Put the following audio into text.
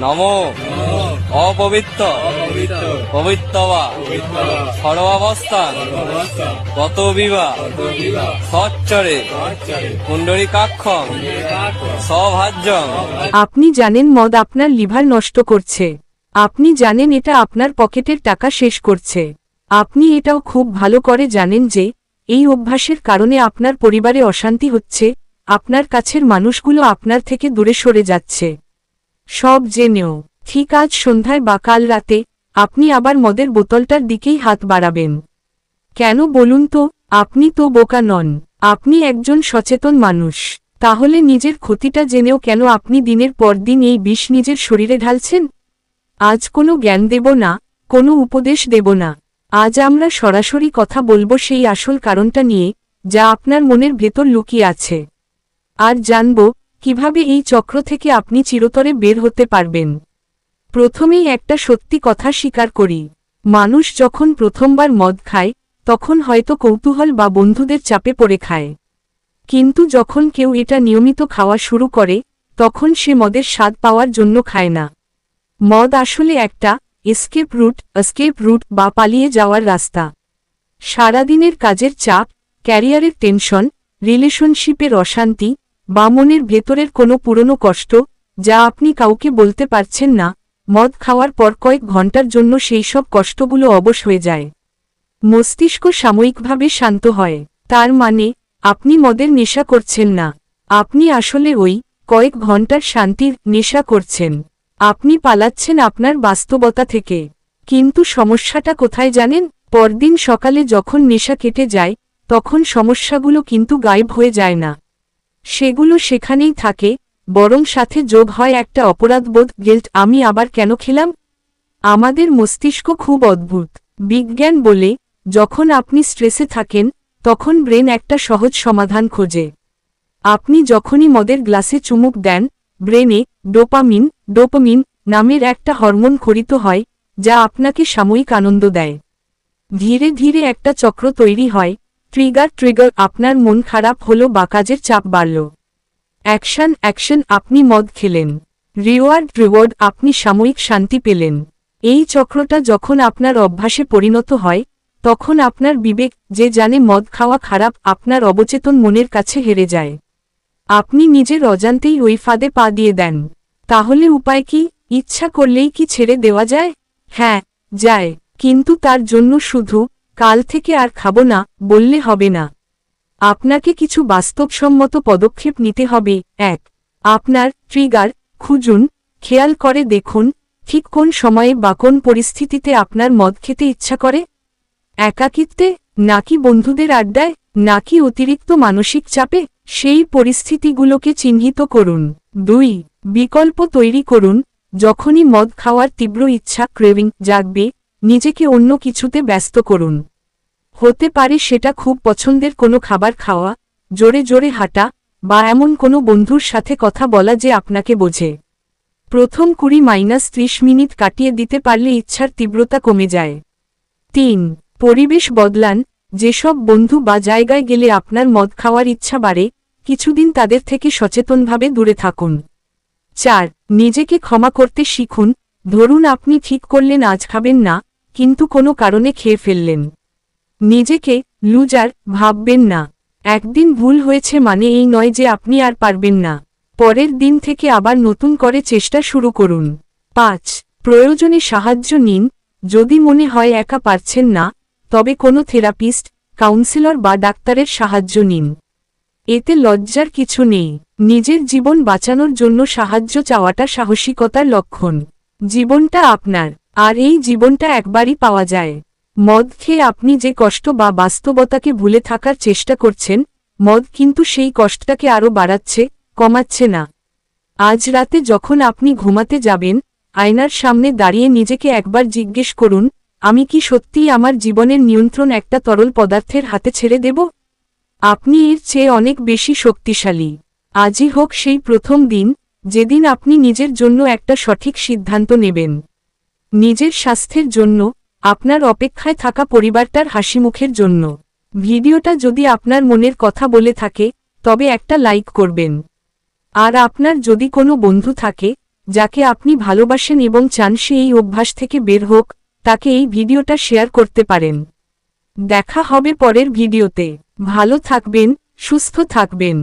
নমো অপবিত্র পবিত্রবা সর্বাবস্থান গত বিবাহ সচ্চরে পুণ্ডরীকাক্ষং সভাজ্যং। আপনি জানেন মদ আপনার লিভার নষ্ট করছে। আপনি জানেন এটা আপনার পকেটের টাকা শেষ করছে। আপনি এটাও খুব ভালো করে জানেন যে এই অভ্যাসের কারণে আপনার পরিবারে অশান্তি হচ্ছে, আপনার কাছের মানুষগুলো আপনার থেকে দূরে সরে যাচ্ছে। সব জেনেও ঠিক আজ সন্ধ্যায় বা কাল রাতে আপনি আবার মদের বোতলটার দিকেই হাত বাড়াবেন কেন বলুন তো? আপনি তো বোকা নন, আপনি একজন সচেতন মানুষ। তাহলে নিজের ক্ষতিটা জেনেও কেন আপনি দিনের পর দিন এই বিষ নিজের শরীরে ঢালছেন? আজ কোনো জ্ঞান দেব না, কোনো উপদেশ দেব না। আজ আমরা সরাসরি কথা বলবো সেই আসল কারণটা নিয়ে যা আপনার মনের ভেতর লুকিয়ে আছে, আর জানব কিভাবে এই চক্র থেকে আপনি চিরতরে বের হতে পারবেন। প্রথমেই একটা সত্যি কথা স্বীকার করি, মানুষ যখন প্রথমবার মদ খায় তখন হয়তো কৌতূহল বা বন্ধুদের চাপে পড়ে খায়, কিন্তু যখন কেউ এটা নিয়মিত খাওয়া শুরু করে তখন সে মদের স্বাদ পাওয়ার জন্য খায় না। মদ আসলে একটা এস্কেপ রুট বা পালিয়ে যাওয়ার রাস্তা। সারাদিনের কাজের চাপ, ক্যারিয়ারের টেনশন, রিলেশনশিপের অশান্তি বা মনের ভেতরের কোনো পুরনো কষ্ট যা আপনি কাউকে বলতে পারছেন না, মদ খাওয়ার পর কয়েক ঘন্টার জন্য সেই সব কষ্টগুলো অবশ হয়ে যায়। মস্তিষ্ক সাময়িকভাবে শান্ত হয়। তার মানে আপনি মদের নেশা করছেন না, আপনি আসলে ওই কয়েক ঘন্টার শান্তির নেশা করছেন। আপনি পালাচ্ছেন আপনার বাস্তবতা থেকে। কিন্তু সমস্যাটা কোথায় জানেন? পরদিন সকালে যখন নেশা কেটে যায় তখন সমস্যাগুলো কিন্তু গায়েব হয়ে যায় না, সেগুলো সেখানেই থাকে, বরং সাথে যোগ হয় একটা অপরাধবোধ, গিল্ট। আমি আবার কেন খেলাম? আমাদের মস্তিষ্ক খুব অদ্ভুত। বিজ্ঞান বলে যখন আপনি স্ট্রেসে থাকেন তখন ব্রেন একটা সহজ সমাধান খোঁজে। আপনি যখনই মদের গ্লাসে চুমুক দেন ব্রেনে ডোপামিন নামের একটা হরমোন খরিত হয় যা আপনাকে সাময়িক আনন্দ দেয়। ধীরে ধীরে একটা চক্র তৈরি হয়, ট্রিগার আপনার মন খারাপ হলো বা কাজের চাপ বাড়ল। অ্যাকশন আপনি মদ খেলেন। রিওয়ার্ড আপনি সাময়িক শান্তি পেলেন। এই চক্রটা যখন আপনার অভ্যাসে পরিণত হয় তখন আপনার বিবেক, যে জানে মদ খাওয়া খারাপ, আপনার অবচেতন মনের কাছে হেরে যায়। আপনি নিজের অজান্তেই ওই ফাঁদে পা দিয়ে দেন। তাহলে উপায় কি? ইচ্ছা করলেই কি ছেড়ে দেওয়া যায়? হ্যাঁ, যায়, কিন্তু তার জন্য শুধু কাল থেকে আর খাবো না বললে হবে না। আপনাকে কিছু বাস্তবসম্মত পদক্ষেপ নিতে হবে। 1. আপনার ট্রিগার খুঁজুন। খেয়াল করে দেখুন ঠিক কোন সময়ে বা কোন পরিস্থিতিতে আপনার মদ খেতে ইচ্ছা করে। একাকিত্বে, নাকি বন্ধুদের আড্ডায়, নাকি অতিরিক্ত মানসিক চাপে? সেই পরিস্থিতিগুলোকে চিহ্নিত করুন। 2. বিকল্প তৈরি করুন। যখনই মদ খাওয়ার তীব্র ইচ্ছা ক্রেভিং জাগবে, নিজেকে অন্য কিছুতে ব্যস্ত করুন। হতে পারে সেটা খুব পছন্দের কোনো খাবার খাওয়া, জোরে জোরে হাঁটা, বা এমন কোনো বন্ধুর সাথে কথা বলা যে আপনাকে বোঝে। প্রথম 20-30 মিনিট কাটিয়ে দিতে পারলে ইচ্ছার তীব্রতা কমে যায়। 3. পরিবেশ বদলান। যেসব বন্ধু বা জায়গায় গেলে আপনার মদ খাওয়ার ইচ্ছা বাড়ে, কিছুদিন তাদের থেকে সচেতনভাবে দূরে থাকুন। 4. নিজেকে ক্ষমা করতে শিখুন। ধরুন আপনি ঠিক করলেন আজ খাবেন না, কিন্তু কোনো কারণে খেয়ে ফেললেন। নিজেকে লুজার ভাববেন না। একদিন ভুল হয়েছে মানে এই নয় যে আপনি আর পারবেন না। পরের দিন থেকে আবার নতুন করে চেষ্টা শুরু করুন। 5. প্রয়োজনে সাহায্য নিন। যদি মনে হয় একা পারছেন না, তবে কোনো থেরাপিস্ট, কাউন্সিলর বা ডাক্তারের সাহায্য নিন। এতে লজ্জার কিছু নেই। নিজের জীবন বাঁচানোর জন্য সাহায্য চাওয়াটা সাহসিকতার লক্ষণ। জীবনটা আপনার, আর এই জীবনটা একবারই পাওয়া যায়। মদ খেয়ে আপনি যে কষ্ট বা বাস্তবতাকে ভুলে থাকার চেষ্টা করছেন, মদ কিন্তু সেই কষ্টটাকে আরও বাড়াচ্ছে, কমাচ্ছে না। আজ রাতে যখন আপনি ঘুমাতে যাবেন, আয়নার সামনে দাঁড়িয়ে নিজেকে একবার জিজ্ঞেস করুন, আমি কি সত্যিই আমার জীবনের নিয়ন্ত্রণ একটা তরল পদার্থের হাতে ছেড়ে দেব? আপনি এর চেয়ে অনেক বেশি শক্তিশালী। আজই হোক সেই প্রথম দিন যেদিন আপনি নিজের জন্য একটা সঠিক সিদ্ধান্ত নেবেন। নিজের স্বাস্থ্যের জন্য, আপনার অপেক্ষায় থাকা পরিবারটার হাসিমুখের জন্য। ভিডিওটা যদি আপনার মনের কথা বলে থাকে তবে একটা লাইক করবেন। আর আপনার যদি কোনো বন্ধু থাকে যাকে আপনি ভালোবাসেন এবং চান সে এই অভ্যাস থেকে বের হোক, তাকে এই ভিডিওটা শেয়ার করতে পারেন। দেখা হবে পরের ভিডিওতে। ভালো থাকবেন, সুস্থ থাকবেন।